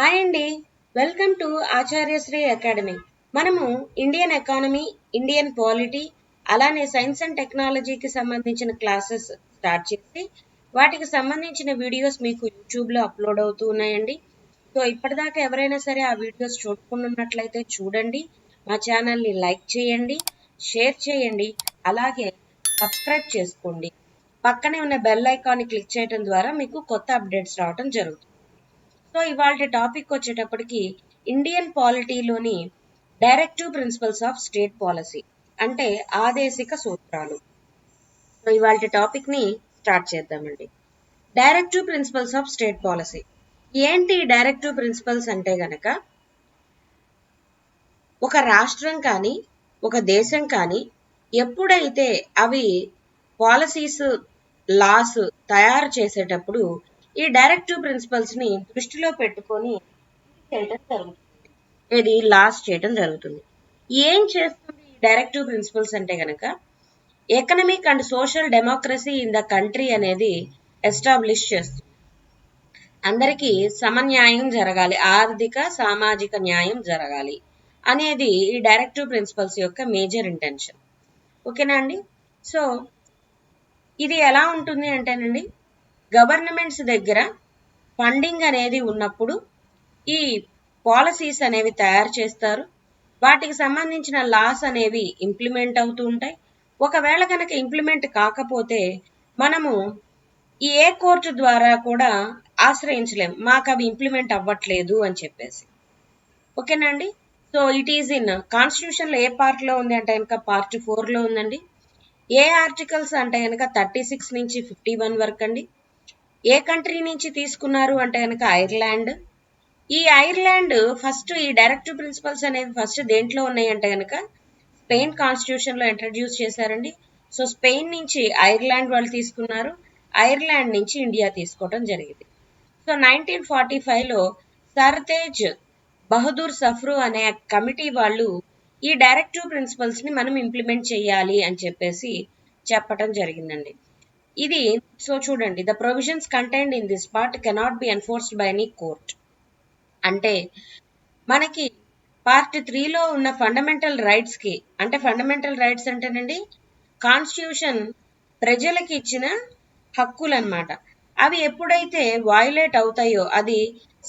Hi అండి. Welcome to Acharyashri academy. మనము Indian economy, Indian polity, అలానే సైన్స్ అండ్ టెక్నాలజీకి సంబంధించిన క్లాసెస్ స్టార్ట్ చేసి వాటికి సంబంధించిన వీడియోస్ మీకు యూట్యూబ్లో అప్లోడ్ అవుతూ ఉన్నాయండి. సో ఇప్పటిదాకా ఎవరైనా సరే ఆ వీడియోస్ చూడకున్నట్లయితే చూడండి. మా ఛానల్ని లైక్ చేయండి, షేర్ చేయండి, అలాగే సబ్స్క్రైబ్ చేసుకోండి. పక్కనే ఉన్న బెల్ ఐకాన్ని క్లిక్ చేయడం ద్వారా మీకు కొత్త అప్డేట్స్ రావడం జరుగుతుంది. సో ఇవాళ టాపిక్ వచ్చేటప్పటికి ఇండియన్ పాలిటీలోని directive principles of state policy అంటే ఆదేశిక సూత్రాలు. సో ఇవాళ టాపిక్ ని స్టార్ట్ చేద్దామండి. Directive principles of state policy ఏంటి? డైరెక్టివ్ ప్రిన్సిపల్స్ అంటే గనక ఒక రాష్ట్రం కానీ ఒక దేశం కానీ ఎప్పుడైతే అవి పాలసీస్ లాస్ తయారు చేసేటప్పుడు ఈ డైరెక్టివ్ ప్రిన్సిపల్స్ ని దృష్టిలో పెట్టుకొని చేయడం జరుగుతుంది. ఇది లాస్ చేయడం జరుగుతుంది. ఏం చేస్తుంది ఈ డైరెక్టివ్ ప్రిన్సిపల్స్ అంటే గనక economic and social democracy in the country అనేది ఎస్టాబ్లిష్ చేస్తుంది. అందరికీ సమన్యాయం జరగాలి, ఆర్థిక సామాజిక న్యాయం జరగాలి అనేది ఈ డైరెక్టివ్ ప్రిన్సిపల్స్ యొక్క మేజర్ ఇంటెన్షన్. ఓకేనా అండి? సో ఇది ఎలా ఉంటుంది అంటేనండి, గవర్నమెంట్స్ దగ్గర ఫండింగ్ అనేది ఉన్నప్పుడు ఈ పాలసీస్ అనేవి తయారు చేస్తారు. వాటికి సంబంధించిన లాస్ అనేవి ఇంప్లిమెంట్ అవుతూ ఉంటాయి. ఒకవేళ కనుక ఇంప్లిమెంట్ కాకపోతే మనము ఏ కోర్టు ద్వారా కూడా ఆశ్రయించలేం, మాకు అవి ఇంప్లిమెంట్ అవ్వట్లేదు అని చెప్పేసి. ఓకేనండి? So it is in constitution లో ఏ పార్ట్ లో ఉంది అంటే కనుక పార్ట్ 4 లో ఉందండి. ఏ ఆర్టికల్స్ అంటే కనుక 36 నుంచి 51 వరకు అండి. ఏ కంట్రీ నుంచి తీసుకున్నారు అంటే కనుక ఐర్లాండ్. ఈ ఐర్లాండ్ ఫస్ట్ ఈ డైరెక్టివ్ ప్రిన్సిపల్స్ అనేవి ఫస్ట్ దేంట్లో ఉన్నాయి అంటే కనుక స్పెయిన్ కాన్స్టిట్యూషన్ లో ఇంట్రడ్యూస్ చేశారండి. సో స్పెయిన్ నుంచి ఐర్లాండ్ వాళ్ళు తీసుకున్నారు, ఐర్లాండ్ నుంచి ఇండియా తీసుకోవడం జరిగింది. సో 1945 లో సర్తేజ్ బహదూర్ సఫ్రు అనే కమిటీ వాళ్ళు ఈ డైరెక్టివ్ ప్రిన్సిపల్స్ ని మనం ఇంప్లిమెంట్ చేయాలి అని చెప్పేసి చెప్పటం జరిగిందండి. ఇది సో చూడండి, the provisions contained in this part cannot be enforced by any court. అంటే మనకి పార్ట్ 3 లో ఉన్న ఫండమెంటల్ రైట్స్ కి, అంటే ఫండమెంటల్ రైట్స్ అంటేనండి కాన్స్టిట్యూషన్ ప్రజలకి ఇచ్చిన హక్కులు అన్నమాట. అవి ఎప్పుడైతే వయోలేట్ అవుతాయో, అది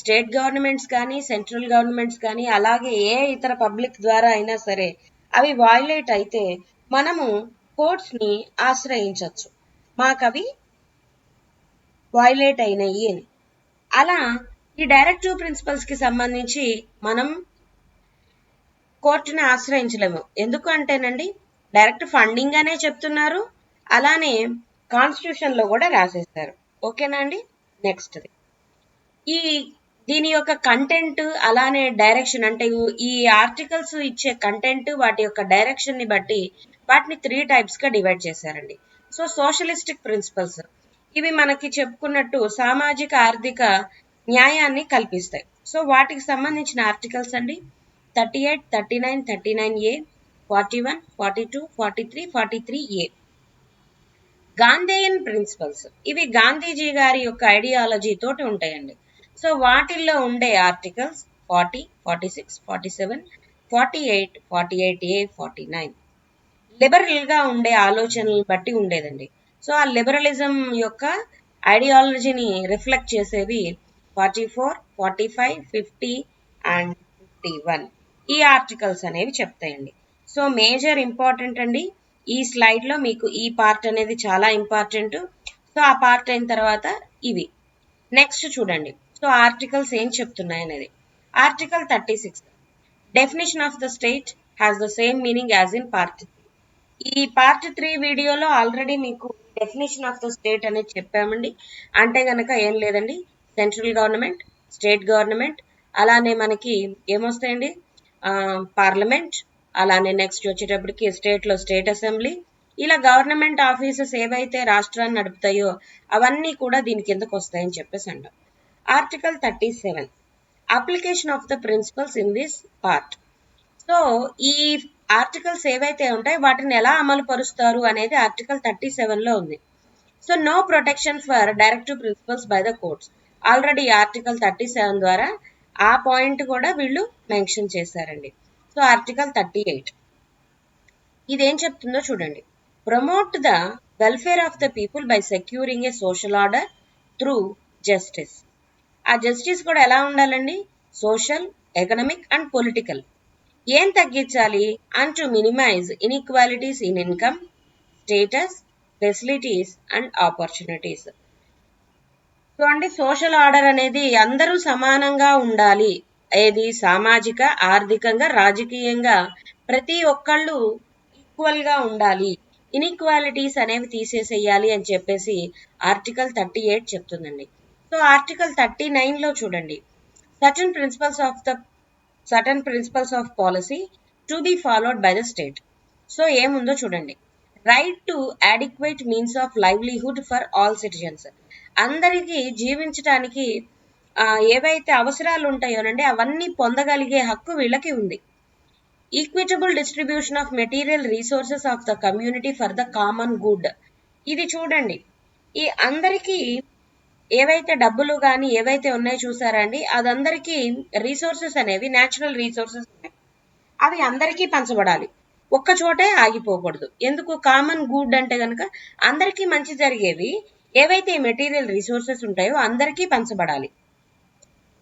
స్టేట్ గవర్నమెంట్స్ కానీ సెంట్రల్ గవర్నమెంట్స్ కానీ అలాగే ఏ ఇతర పబ్లిక్ ద్వారా అయినా సరే అవి వయోలేట్ అయితే మనము కోర్ట్స్ ని ఆశ్రయించవచ్చు, మాకు అవి వయోలేట్ అయినాయి అని. అలా ఈ డైరెక్టివ్ ప్రిన్సిపల్స్ కి సంబంధించి మనం కోర్టుని ఆశ్రయించలేము. ఎందుకు అంటేనండి డైరెక్ట్ ఫండింగ్ అనే చెప్తున్నారు, అలానే కాన్స్టిట్యూషన్ లో కూడా రాసేస్తారు. ఓకేనా అండి? నెక్స్ట్ ఈ దీని యొక్క కంటెంట్ అలానే డైరెక్షన్, అంటే ఈ ఆర్టికల్స్ ఇచ్చే కంటెంట్ వాటి యొక్క డైరెక్షన్ ని బట్టి వాటిని 3 టైప్స్ గా డివైడ్ చేశారండి. సో సోషలిస్టిక్ ప్రిన్సిపల్స్ ఇవి మనకి చెప్పుకున్నట్టు సామాజిక ఆర్థిక న్యాయాన్ని కల్పిస్తాయి. సో వాటికి సంబంధించిన ఆర్టికల్స్ అండి 38, 39, 39A, 41, 42, 43, 43A. గాంధేయన్ ప్రిన్సిపల్స్ ఇవి గాంధీజీ గారి యొక్క ఐడియాలజీ తోటి ఉంటాయండి. సో వాటిల్లో ఉండే ఆర్టికల్స్ 40, 46, 47, 48, 48A, 49 లిబరల్ గా ఉండే ఆలోచనలు బట్టి ఉండేదండి. సో ఆ లిబరలిజం యొక్క ఐడియాలజీని రిఫ్లెక్ట్ చేసేవి 44, 45, 50 అండ్ 51 ఈ ఆర్టికల్స్ అనేవి చెప్తాయండి. సో మేజర్ ఇంపార్టెంట్ అండి, ఈ స్లైడ్ లో మీకు ఈ పార్ట్ అనేది చాలా ఇంపార్టెంట్. సో ఆ పార్ట్ అయిన తర్వాత ఇవి నెక్స్ట్ చూడండి. సో ఆర్టికల్స్ ఏం చెప్తున్నాయి అనేది. Article 36 definition of the state has the same meaning as in part 3. ఈ పార్ట్ 3 వీడియోలో ఆల్రెడీ మీకు డెఫినేషన్ ఆఫ్ ద స్టేట్ అనేది చెప్పామండి. అంటే గనక ఏం లేదండి, సెంట్రల్ గవర్నమెంట్, స్టేట్ గవర్నమెంట్, అలానే మనకి ఏమొస్తాయండి పార్లమెంట్, అలానే నెక్స్ట్ వచ్చేటప్పటికి స్టేట్ లో స్టేట్ అసెంబ్లీ, ఇలా గవర్నమెంట్ ఆఫీసెస్ ఏవైతే రాష్ట్రాన్ని నడుపుతాయో అవన్నీ కూడా దీని కిందకు వస్తాయని చెప్పేసి అంటాం. Article 37 application of the principles in this part. So ఈ ఆర్టికల్స్ ఏవైతే ఉంటాయో వాటిని ఎలా అమలు పరుస్తారు అనేది ఆర్టికల్ 37 లో ఉంది. So no protection for directive principles by the courts. Already article 37 ద్వారా ఆ పాయింట్ కూడా వీళ్ళు మెన్షన్ చేశారండి. సో ఆర్టికల్ 38 ఇదేం చెప్తుందో చూడండి. Promote the welfare of the people by securing a social order through justice. ఆ జస్టిస్ కూడా ఎలా ఉండాలండి? Social, economic and political. ఏం తగ్గించాలి? And to minimise inequalities in income, status, facilities and opportunities. చూడండి, సోషల్ ఆర్డర్ అనేది అందరూ సమానంగా ఉండాలి. ఏది? సామాజిక, ఆర్థికంగా, రాజకీయంగా ప్రతి ఒక్కళ్ళు ఈక్వల్ గా ఉండాలి. ఇన్ఈక్వాలిటీస్ అనేవి తీసేసేయాలి అని చెప్పేసి ఆర్టికల్ 38 చెప్తుందండి. సో ఆర్టికల్ 39 లో చూడండి, certain principles of policy to be followed by the state. So ఏముందో చూడండి. Right to adequate means of livelihood for all citizens. అందరికీ జీవించడానికి ఏవైతే అవసరాలు ఉంటాయోనండి అవన్నీ పొందగలిగే హక్కు వీళ్ళకి ఉంది. Equitable distribution of material resources of the community for the common good. ఇది చూడండి, ఈ అందరికీ ఏవైతే డబ్బులు కానీ ఏవైతే ఉన్నాయో చూసారా అండి, అదందరికీ రిసోర్సెస్ అనేవి, న్యాచురల్ రిసోర్సెస్ అవి అందరికీ పంచబడాలి, ఒక్క చోటే ఆగిపోకూడదు. ఎందుకు? కామన్ గుడ్ అంటే కనుక అందరికీ మంచి జరిగేవి ఏవైతే మెటీరియల్ రిసోర్సెస్ ఉంటాయో అందరికీ పంచబడాలి.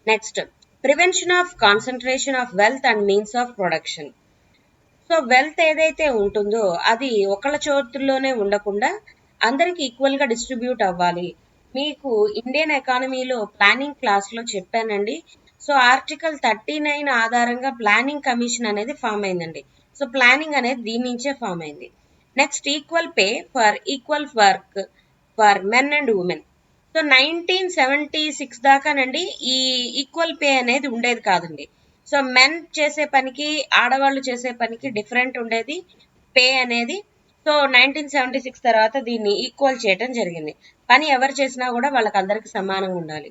Next, prevention of concentration of wealth and means of production. So wealth ఏదైతే ఉంటుందో అది ఒకళ్ళ చేతుల్లోనే ఉండకుండా అందరికి ఈక్వల్ గా డిస్ట్రిబ్యూట్ అవ్వాలి. మీకు ఇండియన్ ఎకానమీలో ప్లానింగ్ క్లాస్ లో చెప్పానండి. సో ఆర్టికల్ 39 ఆధారంగా ప్లానింగ్ కమిషన్ అనేది ఫామ్ అయిందండి. సో ప్లానింగ్ అనేది దీని నుంచే ఫామ్ అయింది. Next, equal pay for equal work for men and women. So 1976 దాకానండి ఈ ఈక్వల్ పే అనేది ఉండేది కాదండి. సో మెన్ చేసే పనికి, ఆడవాళ్ళు చేసే పనికి డిఫరెంట్ ఉండేది పే అనేది. సో 1976 తర్వాత దీన్ని ఈక్వల్ చేయడం జరిగింది. పని ఎవరు చేసినా కూడా వాళ్ళకందరికి సమానంగా ఉండాలి.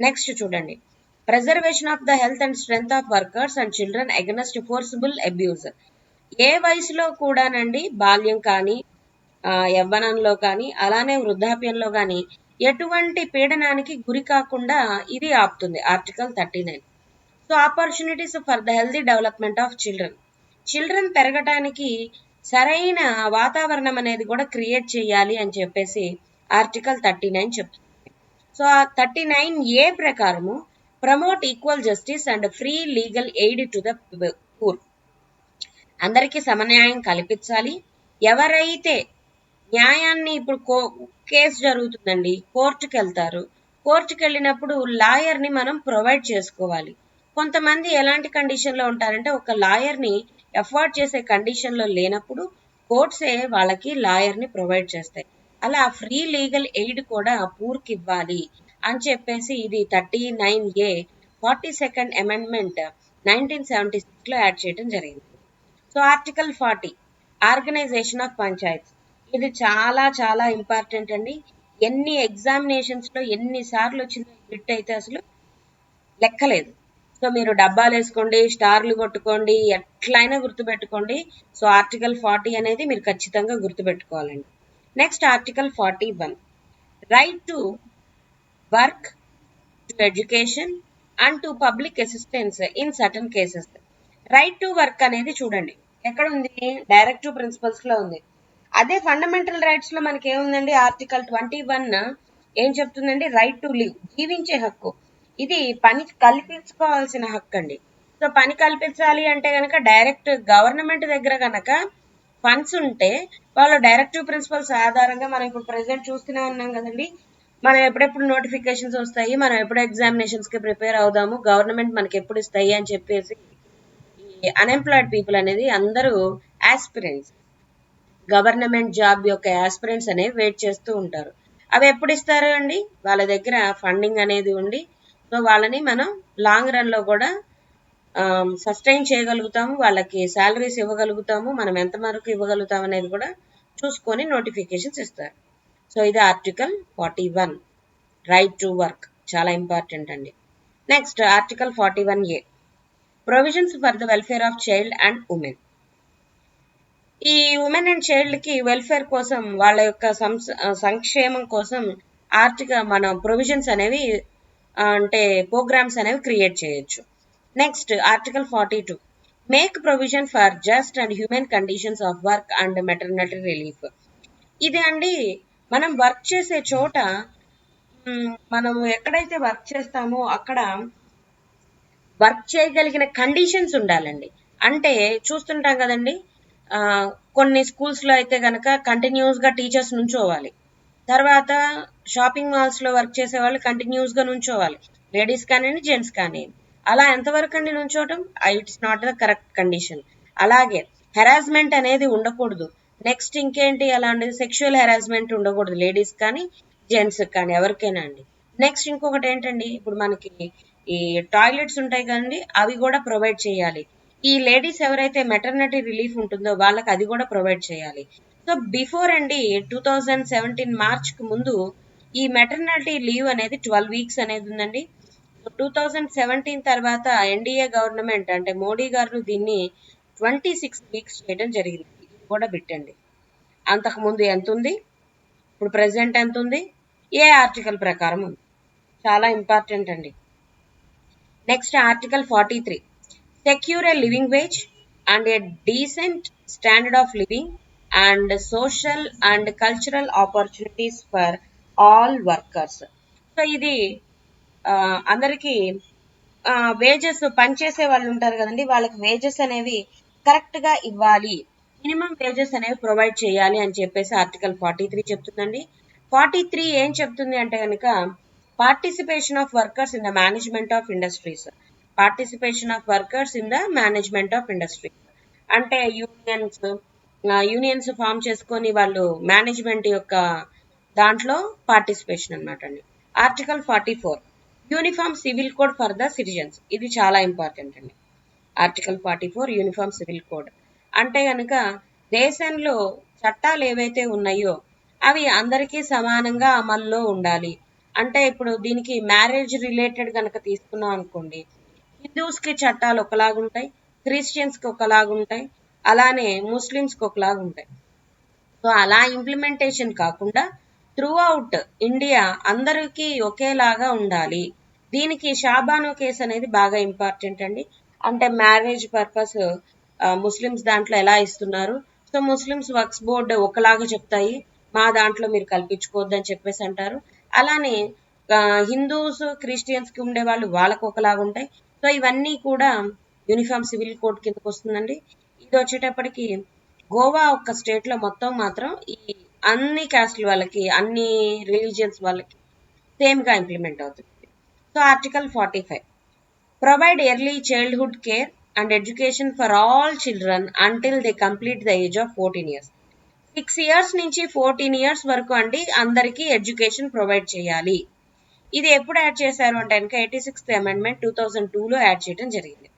నెక్స్ట్ చూడండి, preservation of the health and strength of workers and children against forcible abuse. ఏ వయసులో కూడానండి, బాల్యం కానీ, యవ్వనంలో కానీ, అలానే వృద్ధాప్యంలో కానీ ఎటువంటి పీడనానికి గురి కాకుండా ఇది ఆపుతుంది article 39. So opportunities for the healthy development of children పెరగటానికి సరైన వాతావరణం అనేది కూడా క్రియేట్ చేయాలి అని చెప్పేసి ఆర్టికల్ 39 చెప్తుంది. సో ఆ 39A ప్రకారము promote equal justice and free legal aid to the poor. అందరికీ సమన్యాయం కల్పించాలి. ఎవరైతే న్యాయాన్ని, ఇప్పుడు కేసు జరుగుతుందండి, కోర్టుకు వెళ్తారు, కోర్టుకు వెళ్ళినప్పుడు లాయర్ని మనం ప్రొవైడ్ చేసుకోవాలి. కొంతమంది ఎలాంటి కండిషన్లో ఉంటారంటే ఒక లాయర్ని ఎఫోర్డ్ చేసే కండిషన్లో లేనప్పుడు కోర్ట్సే వాళ్ళకి లాయర్ని ప్రొవైడ్ చేస్తాయి. అలా ఫ్రీ లీగల్ ఎయిడ్ కూడా పూర్కి ఇవ్వాలి అని చెప్పేసి ఇది 39A 42nd అమెండ్మెంట్ 1976లో యాడ్ చేయడం జరిగింది. So article 40 organisation of panchayat. ఇది చాలా చాలా ఇంపార్టెంట్ అండి. ఎన్ని ఎగ్జామినేషన్స్ లో ఎన్నిసార్లు వచ్చిందో బిట్ అయితే అసలు లెక్కలేదు. సో మీరు డబ్బాలు వేసుకోండి, స్టార్లు కొట్టుకోండి, ఎట్లయినా గుర్తుపెట్టుకోండి. సో ఆర్టికల్ 40 అనేది మీరు ఖచ్చితంగా గుర్తుపెట్టుకోవాలండి. Next, article 41 right to work, to education and to public assistance in certain cases. Right to work అనేది చూడండి ఎక్కడ ఉంది? డైరెక్టివ్ ప్రిన్సిపల్స్ లో ఉంది. అదే ఫండమెంటల్ రైట్స్ లో మనకి ఏముందండి? ఆర్టికల్ 21 ఏం చెప్తుందండి? రైట్ టు లివ్, జీవించే హక్కు. ఇది పని కల్పించుకోవాల్సిన హక్కు అండి. సో పని కల్పించాలి అంటే గనక డైరెక్ట్ గవర్నమెంట్ దగ్గర గనక ఫండ్స్ ఉంటే వాళ్ళు డైరెక్టివ్ ప్రిన్సిపల్స్ ఆధారంగా, మనం ఇప్పుడు ప్రెసెంట్ చూస్తూనే ఉన్నాం కదండి, మనం ఎప్పుడెప్పుడు నోటిఫికేషన్స్ వస్తాయి, మనం ఎప్పుడు ఎగ్జామినేషన్స్ కి ప్రిపేర్ అవుదాము, గవర్నమెంట్ మనకి ఎప్పుడు ఇస్తాయి అని చెప్పేసి ఈ అన్ఎంప్లాయిడ్ పీపుల్ అనేది అందరూ ఆస్పిరెంట్స్, గవర్నమెంట్ జాబ్ యొక్క ఆస్పిరెంట్స్ అనేవి వెయిట్ చేస్తూ ఉంటారు. అవి ఎప్పుడు ఇస్తారు అండి? వాళ్ళ దగ్గర ఫండింగ్ అనేది ఉండి, సో వాళ్ళని మనం లాంగ్ రన్ లో కూడా సస్టైన్ చేయగలుగుతాము, వాళ్ళకి శాలరీస్ ఇవ్వగలుగుతాము, మనం ఎంత వరకు ఇవ్వగలుగుతాం అనేది కూడా చూసుకొని నోటిఫికేషన్స్ ఇస్తారు. సో ఇది ఆర్టికల్ 41 రైట్ టు వర్క్, చాలా ఇంపార్టెంట్ అండి. Next, article 41A provisions for the welfare of child and women. ఈ ఉమెన్ అండ్ చైల్డ్ కి వెల్ఫేర్ కోసం, వాళ్ళ యొక్క సంక్షేమం కోసం మన ప్రొవిజన్స్ అనేవి అంటే ప్రోగ్రామ్స్ అనేవి క్రియేట్ చేయొచ్చు. Next article 42 make provision for just and human conditions of work and maternity relief. ఇది అండి మనం వర్క్ చేసే చోట మనం ఎక్కడైతే వర్క్ చేస్తామో అక్కడ వర్క్ చేయగలిగిన కండిషన్స్ ఉండాలండి. అంటే చూస్తుంటాం కదండి, ఆ, కొన్ని స్కూల్స్ లో అయితే గనక కంటిన్యూస్ గా టీచర్స్ నుంచోవాలి. తర్వాత షాపింగ్ మాల్స్ లో వర్క్ చేసే వాళ్ళు కంటిన్యూస్ గా నుంచోవాలి, లేడీస్ కానివ్వండి జెంట్స్ కానివ్వండి. అలా ఎంతవరకు అండి నుంచోవటం? It's not the correct condition. అలాగే హెరాస్మెంట్ అనేది ఉండకూడదు. నెక్స్ట్ ఇంకేంటి అలాంటిది, సెక్షువల్ హెరాస్మెంట్ ఉండకూడదు, లేడీస్ కానీ జెంట్స్ కానీ ఎవరికైనా అండి. నెక్స్ట్ ఇంకొకటి ఏంటండి, ఇప్పుడు మనకి ఈ టాయిలెట్స్ ఉంటాయి కదండి, అవి కూడా ప్రొవైడ్ చేయాలి. ఈ లేడీస్ ఎవరైతే మెటర్నిటీ రిలీఫ్ ఉంటుందో వాళ్ళకి అది కూడా ప్రొవైడ్ చేయాలి. సో బిఫోర్ అండి 2017 మార్చ్ కు ముందు ఈ మెటర్నిటీ లీవ్ అనేది 12 వీక్స్ అనేది ఉందండి. 2017 తర్వాత ఎన్డీఏ గవర్నమెంట్ అంటే మోడీ గారు దీన్ని 26 వీక్స్ చేయడం జరిగింది. ఇది కూడా బిట్టండి. అంతకు ముందు ఎంత ఉంది, ఇప్పుడు ప్రెసెంట్ ఎంత ఉంది, ఏ ఆర్టికల్ ప్రకారం ఉంది, చాలా ఇంపార్టెంట్ అండి. Next article 43 secure a living wage and a decent standard of living and social and cultural opportunities for all workers. So ఇది అందరికీ వేజెస్ పనిచేసే వాళ్ళు ఉంటారు కదండి, వాళ్ళకి వేజెస్ అనేవి కరెక్ట్ గా ఇవ్వాలి, మినిమం వేజెస్ అనేవి ప్రొవైడ్ చేయాలి అని చెప్పేసి ఆర్టికల్ 43 చెప్తుందండి. 43 ఏం చెప్తుంది అంటే కనుక participation of workers in the management of industries. Participation of workers in the management of industries అంటే యూనియన్స్ ఫామ్ చేసుకొని వాళ్ళు మేనేజ్మెంట్ యొక్క దాంట్లో పార్టిసిపేషన్ అనమాట అండి. Article 44 uniform civil code for the citizens. ఇది చాలా ఇంపార్టెంట్ అండి. ఆర్టికల్ 44 యూనిఫామ్ సివిల్ కోడ్ అంటే కనుక దేశంలో చట్టాలు ఏవైతే ఉన్నాయో అవి అందరికీ సమానంగా అమల్లో ఉండాలి. అంటే ఇప్పుడు దీనికి మ్యారేజ్ రిలేటెడ్ కనుక తీసుకున్నాం అనుకోండి, హిందూస్ కి చట్టాలు ఒకలాగుంటాయి, క్రిస్టియన్స్ కి ఒకలాగుంటాయి, అలానే ముస్లిమ్స్ కి ఒకలాగుంటాయి. సో అలా ఇంప్లిమెంటేషన్ కాకుండా త్రూ అవుట్ ఇండియా అందరికీ ఒకేలాగా ఉండాలి. దీనికి షాబాను కేసు అనేది బాగా ఇంపార్టెంట్ అండి. అంటే మ్యారేజ్ పర్పస్ ముస్లిమ్స్ దాంట్లో ఎలా ఇస్తున్నారు, సో ముస్లిమ్స్ వక్స్ బోర్డు ఒకలాగా చెప్తాయి, మా దాంట్లో మీరు కల్పించుకోవద్దు అని చెప్పేసి అంటారు. అలానే హిందూస్ క్రిస్టియన్స్ కి ఉండే వాళ్ళు వాళ్ళకు ఒకలాగా ఉంటాయి. సో ఇవన్నీ కూడా యూనిఫామ్ సివిల్ కోడ్ కిందకు వస్తుందండి. ఇది వచ్చేటప్పటికి గోవా ఒక స్టేట్ లో మొత్తం మాత్రం ఈ అన్ని కాస్ట్ల వాళ్ళకి అన్ని రిలీజియన్స్ వాళ్ళకి సేమ్ గా ఇంప్లిమెంట్ అవుతుంది. So article 45 provide early childhood care and education for all children until they complete the age of 14 years. 6 years నుంచి 14 ఇయర్స్ వరకు అండి అందరికీ ఎడ్యుకేషన్ ప్రొవైడ్ చేయాలి. ఇది ఎప్పుడు యాడ్ చేశారు అంటే కనుక 86th అమెండ్మెంట్ 2002లో యాడ్ చేయడం జరిగింది.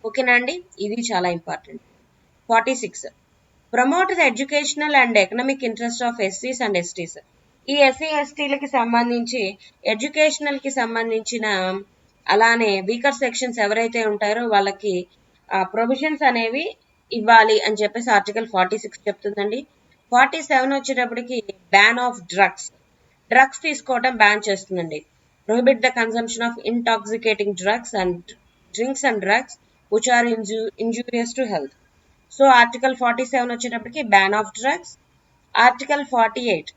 ఓకేనా అండి, ఇది చాలా important. 46 promote the educational and economic interest of ఎస్సీస్ అండ్ ఎస్టీస్. ఈ ఎస్సీ ఎస్టీలకి సంబంధించి ఎడ్యుకేషనల్ కి సంబంధించిన అలానే వీకర్ సెక్షన్స్ ఎవరైతే ఉంటారో వాళ్ళకి ప్రొవిజన్స్ అనేవి ఇవ్వాలి అని చెప్పేసి ఆర్టికల్ 46 చెప్తుందండి. 47 వచ్చేటప్పటికి బ్యాన్ ఆఫ్ డ్రగ్స్ తీసుకోవడం బ్యాన్ చేస్తుందండి. Prohibit the consumption of intoxicating drugs and drinks and drugs which are injurious to health. So article 47 వచ్చేటప్పటికి ban of drugs. Article 48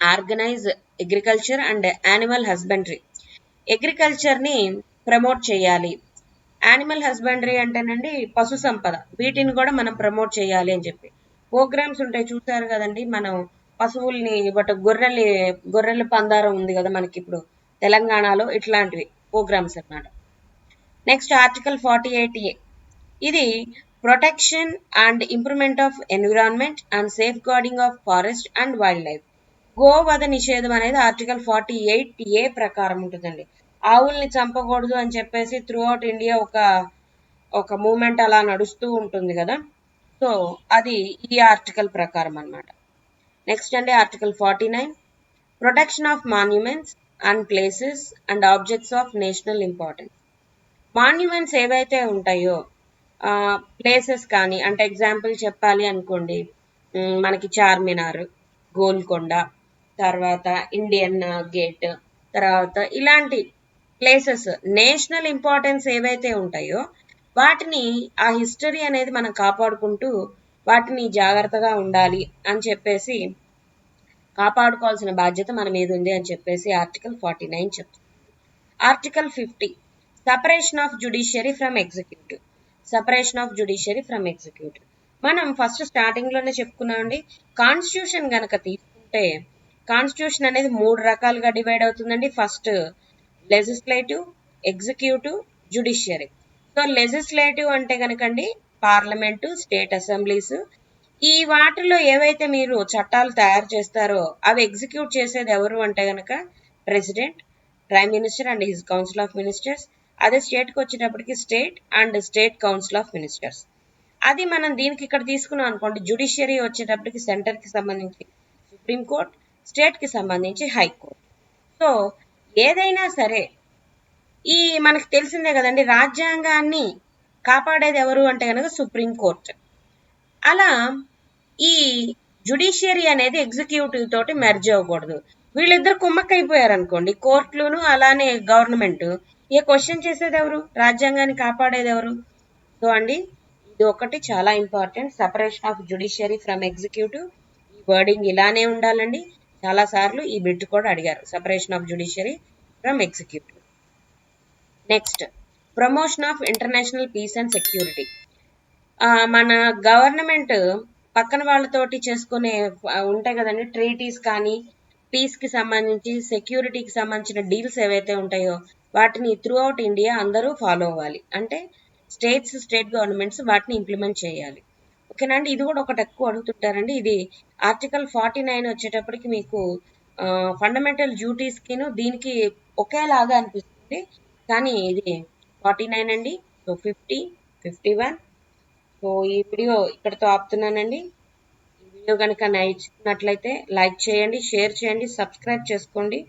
organise agriculture and animal husbandry. Agriculture ని promote చేయాలి. Animal husbandry అంటేనండి పశు సంపద, వీటిని కూడా మనం ప్రమోట్ చేయాలి అని చెప్పి ప్రోగ్రామ్స్ ఉంటాయి, చూసారు కదండి. మనం పశువుల్ని గొర్రెల పందారం ఉంది కదా మనకి ఇప్పుడు తెలంగాణలో, ఇట్లాంటివి ప్రోగ్రామ్స్ అన్నమాట. నెక్స్ట్ ఆర్టికల్ 48A ఇది protection and improvement of environment and safeguarding of forest and wildlife. గోవధ నిషేధం అనేది ఆర్టికల్ 48A ప్రకారం ఉంటుందండి. ఆవుల్ని చంపకూడదు అని చెప్పేసి త్రూ అవుట్ ఇండియా ఒక మూమెంట్ అలా నడుస్తూ ఉంటుంది కదా, సో అది ఈ ఆర్టికల్ ప్రకారం అన్నమాట. నెక్స్ట్ అండి article 49 protection of monuments and places and objects of national importance. Monuments ఏవైతే ఉంటాయో ప్లేసెస్ కానీ, అంటే ఎగ్జాంపుల్ చెప్పాలి అనుకోండి, మనకి చార్మినార్, గోల్కొండ, తర్వాత ఇండియన్ గేట్, తర్వాత ఇలాంటి ప్లేసెస్ నేషనల్ ఇంపార్టెన్స్ ఏవైతే ఉంటాయో వాటిని ఆ హిస్టరీ అనేది మనం కాపాడుకుంటూ వాటిని జాగ్రత్తగా ఉండాలి అని చెప్పేసి కాపాడుకోవాల్సిన బాధ్యత మన మీద ఉంది అని చెప్పేసి ఆర్టికల్ 49 చెప్తుంది. Article 50 separation of judiciary from executive. Separation of judiciary from executive మనం ఫస్ట్ స్టార్టింగ్ లోనే చెప్పుకున్నామండి. కాన్స్టిట్యూషన్ గనక తీసుకుంటే కాన్స్టిట్యూషన్ అనేది 3 రకాలుగా డివైడ్ అవుతుందండి. First legislative, executive, judiciary. So legislative అంటే కనుకండి పార్లమెంటు, స్టేట్ అసెంబ్లీస్. ఈ వాటిలో ఏవైతే మీరు చట్టాలు తయారు చేస్తారో అవి ఎగ్జిక్యూట్ చేసేది ఎవరు అంటే గనక president, prime minister and his council of ministers. అదే స్టేట్కి వచ్చేటప్పటికి state and state council of ministers. అది మనం దీనికి ఇక్కడ తీసుకున్నాం అనుకోండి, జ్యుడిషియరీ వచ్చేటప్పటికి సెంటర్ కి సంబంధించి సుప్రీం కోర్ట్, స్టేట్ కి సంబంధించి హైకోర్టు. సో ఏదైనా సరే ఈ మనకు తెలిసిందే కదండి, రాజ్యాంగాన్ని కాపాడేది ఎవరు అంటే కనుక సుప్రీం కోర్ట్. అలా ఈ జ్యుడిషియరీ అనేది ఎగ్జిక్యూటివ్ తోటి మెర్జ్ అవ్వకూడదు. వీళ్ళిద్దరు కుమ్మక్కైపోయారు అనుకోండి, కోర్టులును అలానే గవర్నమెంట్, ఏ క్వశ్చన్ చేసేది ఎవరు, రాజ్యాంగాన్ని కాపాడేది ఎవరు? సో అండి ఇది ఒకటి చాలా important, separation of judiciary from executive. ఈ వర్డింగ్ ఇలానే ఉండాలండి. చాలా సార్లు ఈ బిట్ కూడా అడిగారు, separation of judiciary from executive. Next, promotion of international peace and security. మన గవర్నమెంట్ పక్కన వాళ్ళతోటి చేసుకునే ఉంటాయి కదండి, ట్రీటీస్ కానీ పీస్ కి సంబంధించి సెక్యూరిటీకి సంబంధించిన డీల్స్ ఏవైతే ఉంటాయో వాటిని త్రూ అవుట్ ఇండియా అందరూ ఫాలో అవ్వాలి. అంటే స్టేట్స్, స్టేట్ గవర్నమెంట్స్ వాటిని ఇంప్లిమెంట్ చేయాలి. ఓకేనా అండి. ఇది కూడా ఒకటి ఎక్కువ అడుగుతుంటారండి. ఇది ఆర్టికల్ 49 వచ్చేటప్పటికి మీకు ఫండమెంటల్ డ్యూటీస్ కిను దీనికి ఒకేలాగా అనిపిస్తుంది, కానీ ఇది 49 అండి. సో 50, 51. సో ఈ వీడియో ఇక్కడితో ఆపుతున్నానండి. ఈ వీడియో కనుక నచ్చినట్లయితే లైక్ చేయండి, షేర్ చేయండి, సబ్స్క్రైబ్ చేసుకోండి.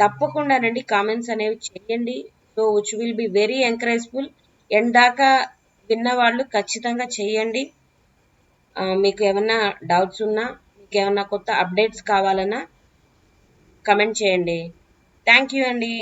తప్పకుండానండి కామెంట్స్ అనేవి చేయండి. So which will be very encourageful. End దాకా విన్న వాళ్ళు ఖచ్చితంగా చేయండి. మీకు ఏమన్నా డౌట్స్ ఉన్నా, మీకు ఏమన్నా కొత్త అప్డేట్స్ కావాలన్నా కమెంట్ చేయండి. థ్యాంక్ యూ అండి.